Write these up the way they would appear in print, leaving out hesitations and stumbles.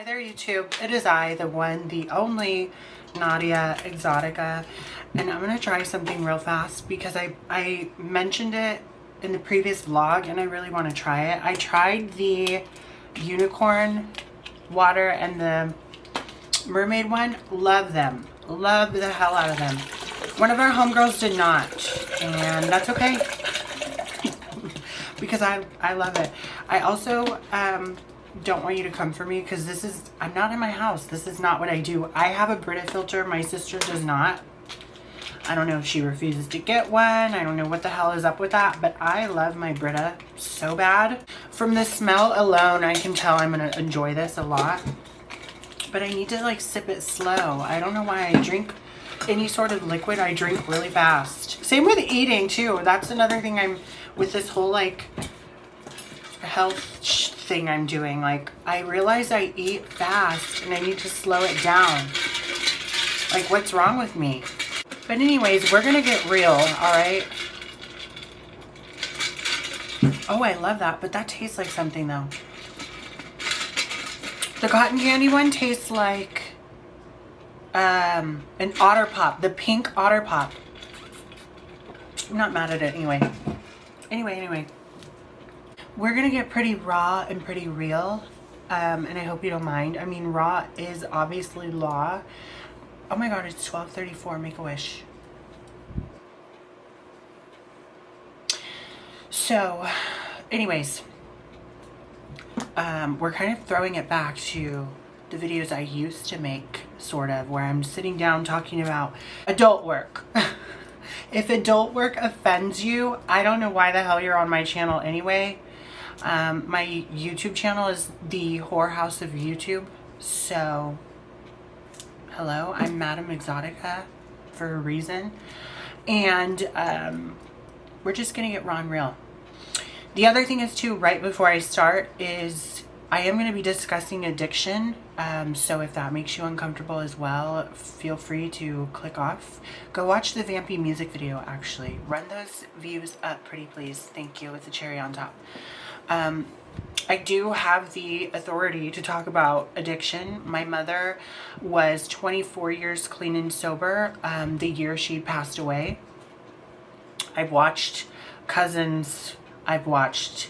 Hi there, YouTube. It is I, the one, the only Naudia Exotica, and I'm gonna try something real fast because I mentioned it in the previous vlog and I really want to try it. I tried the unicorn water and the mermaid one. Love them. Love the hell out of them. One of our homegirls did not, and that's okay because I love it. I also don't want you to come for me because I'm not in my house. This is not what I do. I have a Brita filter. My sister does not. I don't know if she refuses to get one. I don't know what the hell is up with that, but I love my Brita so bad. From the smell alone, I can tell I'm gonna enjoy this a lot, but I need to like sip it slow. I don't know why I drink any sort of liquid. I drink really fast. Same with eating too. That's another thing I'm with this whole like health thing I'm doing. Like I realize I eat fast and I need to slow it down. Like what's wrong with me? But anyways, we're gonna get real, all right? Oh, I love that, but that tastes like something though. The cotton candy one tastes like an Otter Pop, the pink Otter Pop. I'm not mad at it anyway. Anyway. We're gonna get pretty raw and pretty real, and I hope you don't mind. I mean, raw is obviously law. Oh my god, it's 12:34. Make a wish. So, anyways, we're kind of throwing it back to the videos I used to make, sort of, where I'm sitting down talking about adult work. If adult work offends you, I don't know why the hell you're on my channel anyway. My YouTube channel is the whorehouse of YouTube. So, hello, I'm Madam Exotica for a reason. And we're just going to get raw and real. The other thing is too, right before I start, is I am going to be discussing addiction. So if that makes you uncomfortable as well, feel free to click off. Go watch the Vampy music video, actually. Run those views up, pretty please. Thank you, with the cherry on top. I do have the authority to talk about addiction. My mother was 24 years clean and sober the year she passed away. I've watched cousins, I've watched,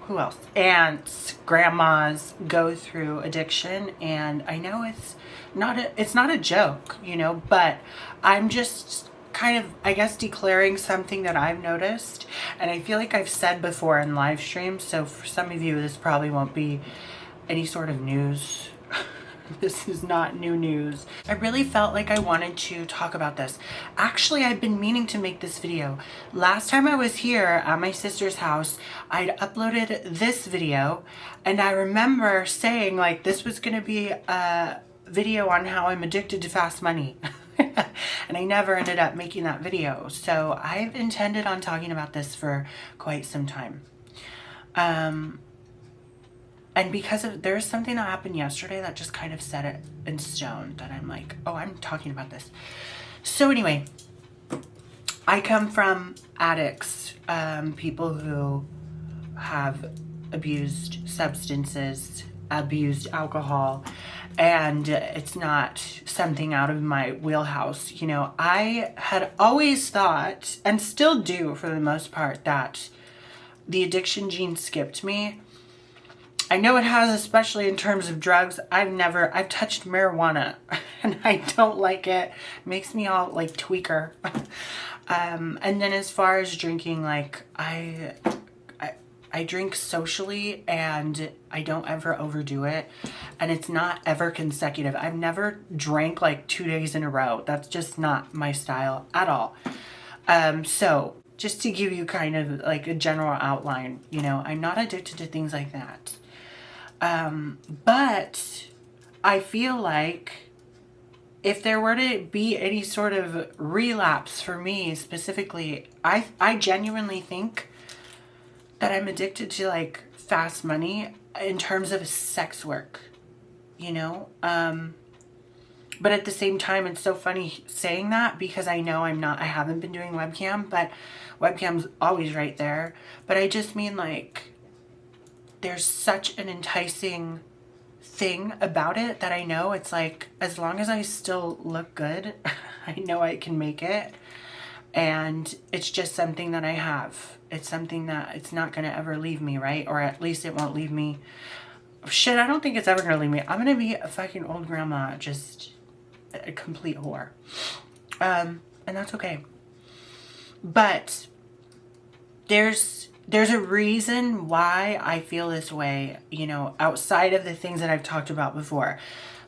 who else? Aunts, grandmas go through addiction, and I know it's not a joke, you know, but I'm just kind of, I guess, declaring something that I've noticed, and I feel like I've said before in live streams, so for some of you this probably won't be any sort of news. This is not new news. I really felt like I wanted to talk about this. Actually, I've been meaning to make this video. Last time I was here at my sister's house, I'd uploaded this video, and I remember saying like this was gonna be a video on how I'm addicted to fast money. And I never ended up making that video. So I've intended on talking about this for quite some time. And because there's something that happened yesterday that just kind of set it in stone that I'm like, oh, I'm talking about this. So anyway, I come from addicts, people who have abused substances, abused alcohol, and it's not something out of my wheelhouse. You know, I had always thought, and still do for the most part, that the addiction gene skipped me. I know it has, especially in terms of drugs. I've touched marijuana and I don't like it. It makes me all like tweaker. And then as far as drinking, like I drink socially and I don't ever overdo it, and it's not ever consecutive. I've never drank like 2 days in a row. That's just not my style at all. So just to give you kind of like a general outline, you know, I'm not addicted to things like that. But I feel like if there were to be any sort of relapse for me specifically, I genuinely think that I'm addicted to like fast money in terms of sex work, you know? But at the same time, it's so funny saying that because I know I haven't been doing webcam, but webcam's always right there. But I just mean like, there's such an enticing thing about it that I know. It's like, as long as I still look good, I know I can make it. And it's just something that I have. It's something that it's not going to ever leave me, right? Or at least it won't leave me. Shit, I don't think it's ever going to leave me. I'm going to be a fucking old grandma, just a complete whore. And that's okay. But there's a reason why I feel this way, you know, outside of the things that I've talked about before.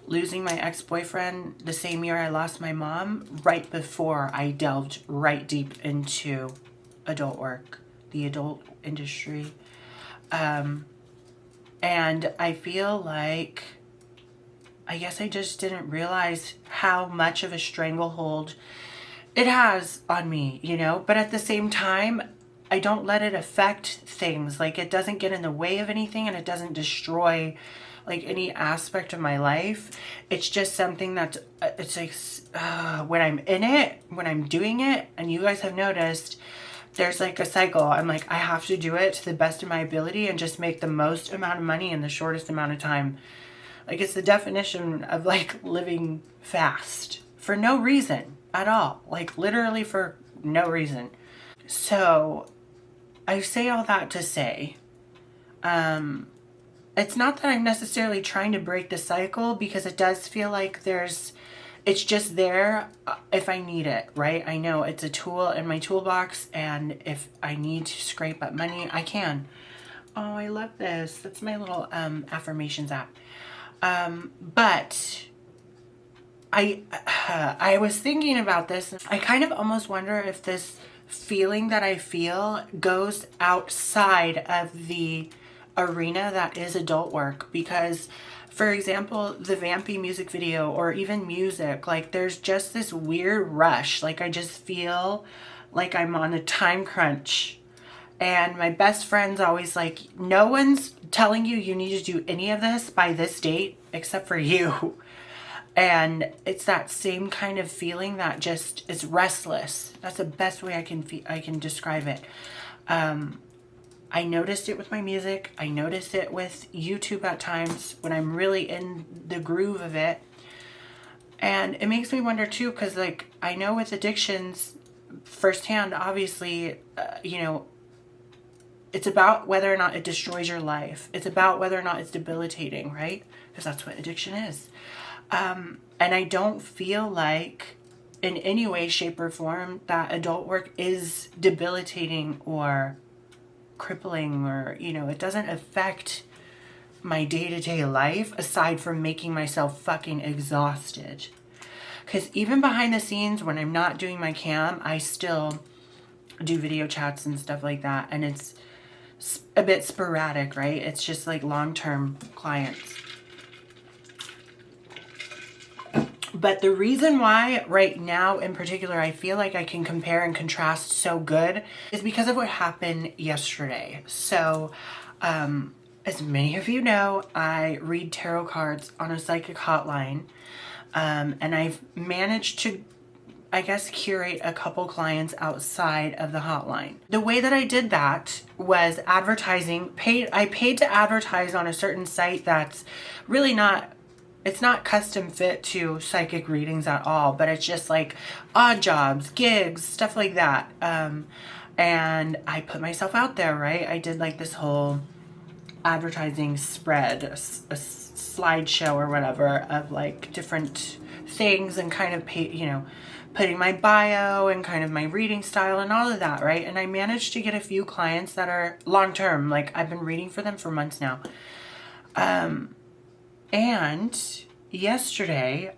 Losing my ex-boyfriend the same year I lost my mom, right before I delved right deep into adult work, the adult industry. And I feel like, I guess I just didn't realize how much of a stranglehold it has on me, you know? But at the same time, I don't let it affect things. Like, it doesn't get in the way of anything, and it doesn't destroy like any aspect of my life. It's just something that's, it's like, when I'm in it, when I'm doing it, and you guys have noticed, there's like a cycle. I'm like, I have to do it to the best of my ability and just make the most amount of money in the shortest amount of time. Like, it's the definition of like living fast for no reason at all. Like, literally for no reason. So I say all that to say, it's not that I'm necessarily trying to break the cycle, because it does feel like it's just there if I need it, right? I know it's a tool in my toolbox, and if I need to scrape up money, I can. Oh, I love this. That's my little affirmations app. But I was thinking about this. I kind of almost wonder if this feeling that I feel goes outside of the arena that is adult work, because, for example, the Vampy music video, or even music, like, there's just this weird rush. Like, I just feel like I'm on a time crunch, and my best friend's always like, no one's telling you you need to do any of this by this date except for you. And it's that same kind of feeling that just is restless. That's the best way I can describe it. I noticed it with my music. I noticed it with YouTube at times when I'm really in the groove of it. And it makes me wonder too, because like, I know with addictions firsthand, obviously, you know, it's about whether or not it destroys your life. It's about whether or not it's debilitating, right? Because that's what addiction is. And I don't feel like in any way, shape, or form that adult work is debilitating or crippling, or, you know, it doesn't affect my day-to-day life aside from making myself fucking exhausted. Because even behind the scenes, when I'm not doing my cam, I still do video chats and stuff like that, and it's a bit sporadic, right? It's just like long-term clients. But the reason why right now in particular I feel like I can compare and contrast so good is because of what happened yesterday. So, as many of you know, I read tarot cards on a psychic hotline, and I've managed to, I guess, curate a couple clients outside of the hotline. The way that I did that was advertising. I paid to advertise on a certain site that's really not, it's not custom fit to psychic readings at all, but it's just like odd jobs, gigs, stuff like that. And I put myself out there, right? I did like this whole advertising spread, a slideshow or whatever of like different things, and kind of you know, putting my bio and kind of my reading style and all of that, right? And I managed to get a few clients that are long-term. Like, I've been reading for them for months now. And yesterday,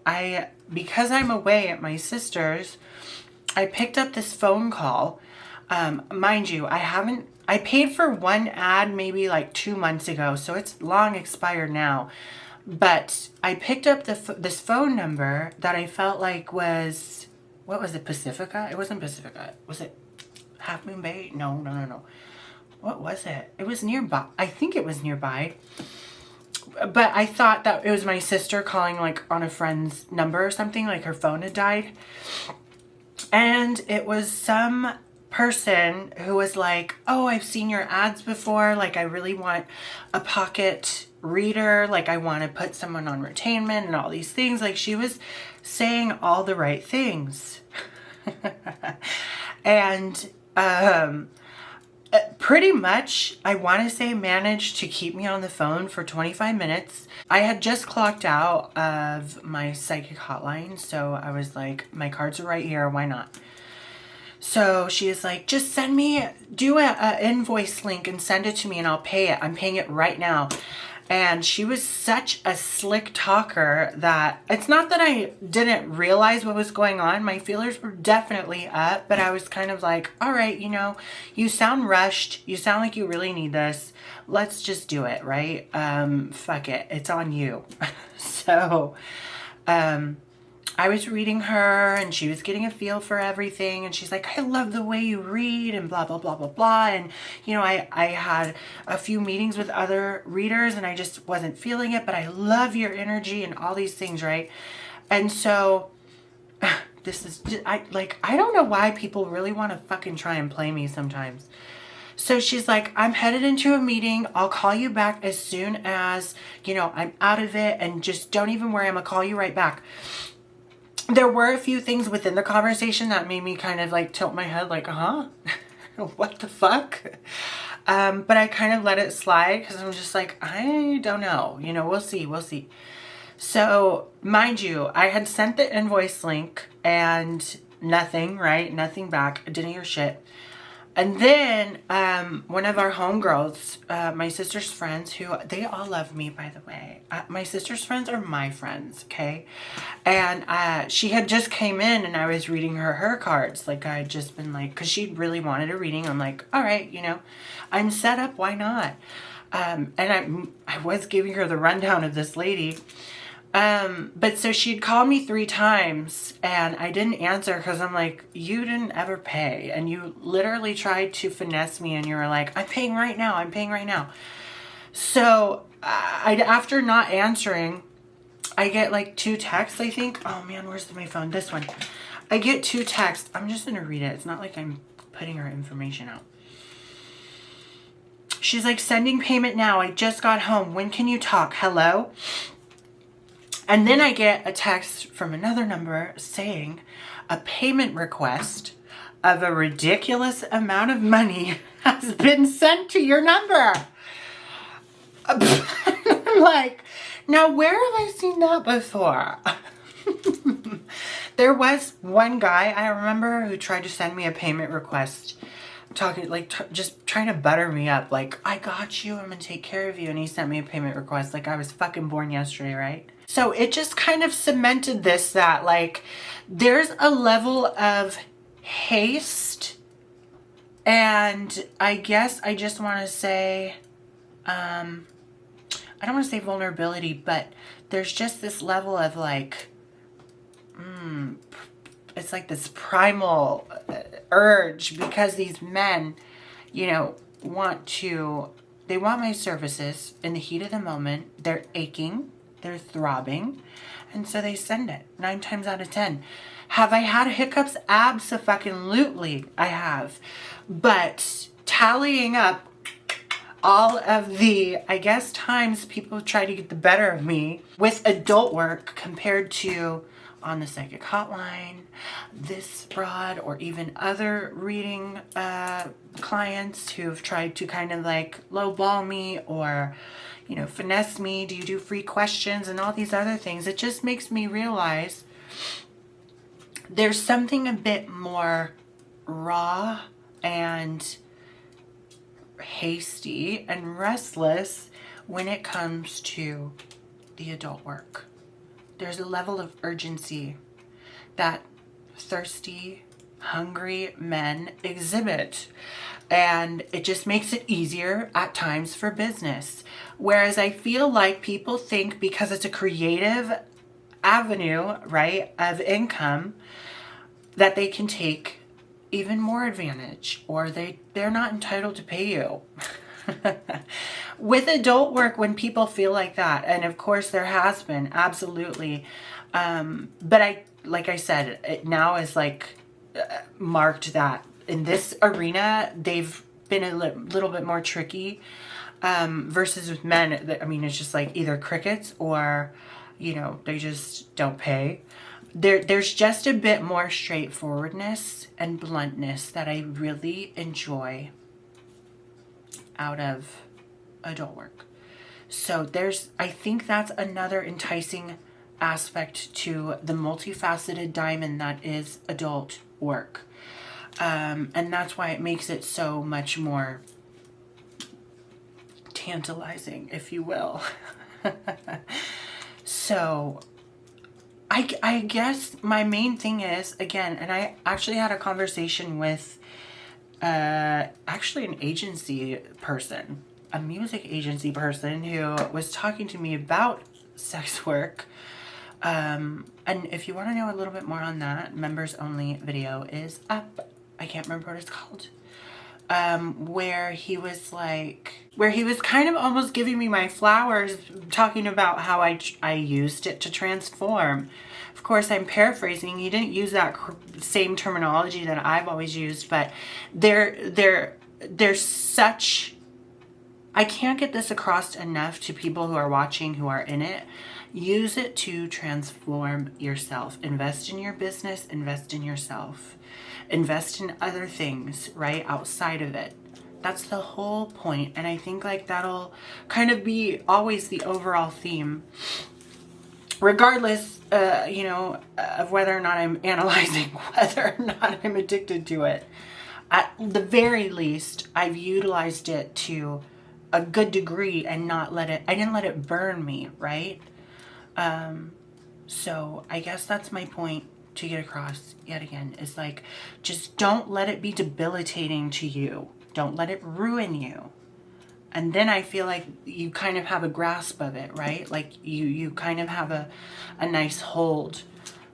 because I'm away at my sister's, I picked up this phone call. Mind you, I paid for one ad maybe like 2 months ago, so it's long expired now. But I picked up this phone number that I felt like was, what was it, Pacifica? It wasn't Pacifica. Was it Half Moon Bay? No. What was it? It was nearby. I think it was nearby. But I thought that it was my sister calling like on a friend's number or something, like her phone had died. And it was some person who was like, oh, I've seen your ads before. Like, I really want a pocket reader. Like, I want to put someone on retainment and all these things. Like, she was saying all the right things. And pretty much, I want to say, managed to keep me on the phone for 25 minutes. I had just clocked out of my psychic hotline, so I was like, my cards are right here, why not? So she is like, just send me, do a invoice link and send it to me and I'll pay it. I'm paying it right now. And she was such a slick talker that it's not that I didn't realize what was going on. My feelers were definitely up, but I was kind of like, all right, you know, you sound rushed. You sound like you really need this. Let's just do it, right? Fuck it. It's on you. So, I was reading her and she was getting a feel for everything, and she's like, I love the way you read and blah, blah, blah, blah, blah. And, you know, I had a few meetings with other readers and I just wasn't feeling it, but I love your energy and all these things, right? And so this is, I don't know why people really want to fucking try and play me sometimes. So she's like, I'm headed into a meeting. I'll call you back as soon as, you know, I'm out of it, and just don't even worry. I'm gonna call you right back. There were a few things within the conversation that made me kind of like tilt my head like, huh? What the fuck? But I kind of let it slide because I'm just like, I don't know. You know, we'll see. We'll see. So mind you, I had sent the invoice link and nothing, right? Nothing back. I didn't hear shit. And then one of our homegirls, my sister's friends, who they all love me, by the way. My sister's friends are my friends, okay? And she had just came in and I was reading her cards. Like, I had just been like, because she really wanted a reading. I'm like, all right, you know, I'm set up. Why not? And I was giving her the rundown of this lady. But so she'd called me 3 times and I didn't answer because I'm like, you didn't ever pay. And you literally tried to finesse me and you were like, I'm paying right now. I'm paying right now. So after not answering, I get like 2 texts, I think. Oh man, where's my phone? This one. I get 2 texts. I'm just going to read it. It's not like I'm putting her information out. She's like, sending payment now. I just got home. When can you talk? Hello? And then I get a text from another number saying a payment request of a ridiculous amount of money has been sent to your number. I'm like, now where have I seen that before? There was one guy I remember who tried to send me a payment request, talking like just trying to butter me up, like, I got you, I'm gonna take care of you, and he sent me a payment request like I was fucking born yesterday, right? So it just kind of cemented this, that like there's a level of haste, and I guess I just want to say I don't want to say vulnerability, but there's just this level of like it's like this primal urge, because these men, you know, they want my services in the heat of the moment. They're aching, they're throbbing, and so they send it 9 times out of 10. Have I had hiccups? Abso-fucking-lutely, I have. But tallying up all of the, I guess, times people try to get the better of me with adult work compared to on the psychic hotline, this broad, or even other reading clients who've tried to kind of like lowball me or, you know, finesse me. Do you do free questions and all these other things? It just makes me realize there's something a bit more raw and hasty and restless when it comes to the adult work. There's a level of urgency that thirsty, hungry men exhibit, and it just makes it easier at times for business. Whereas I feel like people think because it's a creative avenue, right, of income, that they can take even more advantage, or they're not entitled to pay you. With adult work, when people feel like that, and of course there has been, absolutely, but like I said, it now is like marked that in this arena they've been a little bit more tricky, Versus with men, I mean, it's just like either crickets or, you know, they just don't pay. There's just a bit more straightforwardness and bluntness that I really enjoy out of adult work. So I think that's another enticing aspect to the multifaceted diamond that is adult work. And that's why it makes it so much more tantalizing, if you will. So I guess my main thing is, again, and I actually had a conversation with actually an agency person, a music agency person, who was talking to me about sex work. And if you want to know a little bit more on that, members only video is up. I can't remember what it's called. Where he was kind of almost giving me my flowers, talking about how I used it to transform. Of course, I'm paraphrasing. He didn't use that same terminology that I've always used, but there's such, I can't get this across enough to people who are watching, who are in it. Use it to transform yourself. Invest in your business, invest in yourself. Invest in other things, right, outside of it. That's the whole point. And I think like that'll kind of be always the overall theme, regardless, you know, of whether or not I'm analyzing whether or not I'm addicted to it. At the very least, I've utilized it to a good degree and I didn't let it burn me, right? So I guess that's my point to get across yet again, is like, just don't let it be debilitating to you. Don't let it ruin you. And then I feel like you kind of have a grasp of it, right? Like you kind of have a nice hold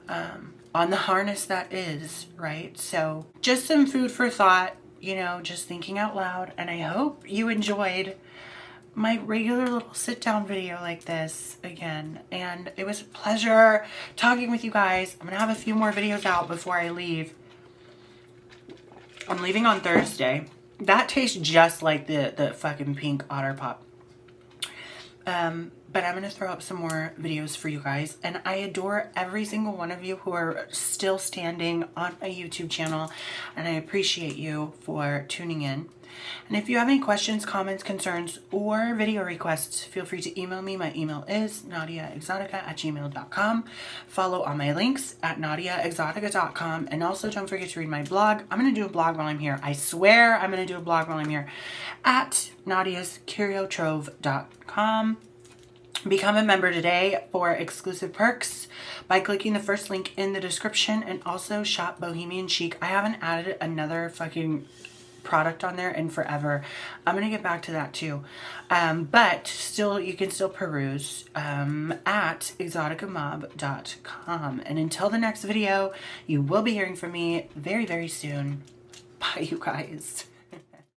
on the harness that is, right? So just some food for thought, you know, just thinking out loud. And I hope you enjoyed my regular little sit down video like this again. And it was a pleasure talking with you guys. I'm gonna have a few more videos out before I leave. I'm leaving on Thursday. That tastes just like the fucking pink Otter Pop. But I'm going to throw up some more videos for you guys. And I adore every single one of you who are still standing on my YouTube channel. And I appreciate you for tuning in. And if you have any questions, comments, concerns, or video requests, feel free to email me. My email is naudiaexotica@gmail.com. Follow all my links at naudiaexotica.com. And also don't forget to read my blog. I'm going to do a blog while I'm here. I swear I'm going to do a blog while I'm here at naudiascuriotrove.com. Become a member today for exclusive perks by clicking the first link in the description, and also shop Bohemian Chic. I haven't added another fucking product on there in forever. I'm gonna get back to that too, but still, you can still peruse at exoticamob.com. And until the next video, you will be hearing from me very, very soon. Bye, you guys.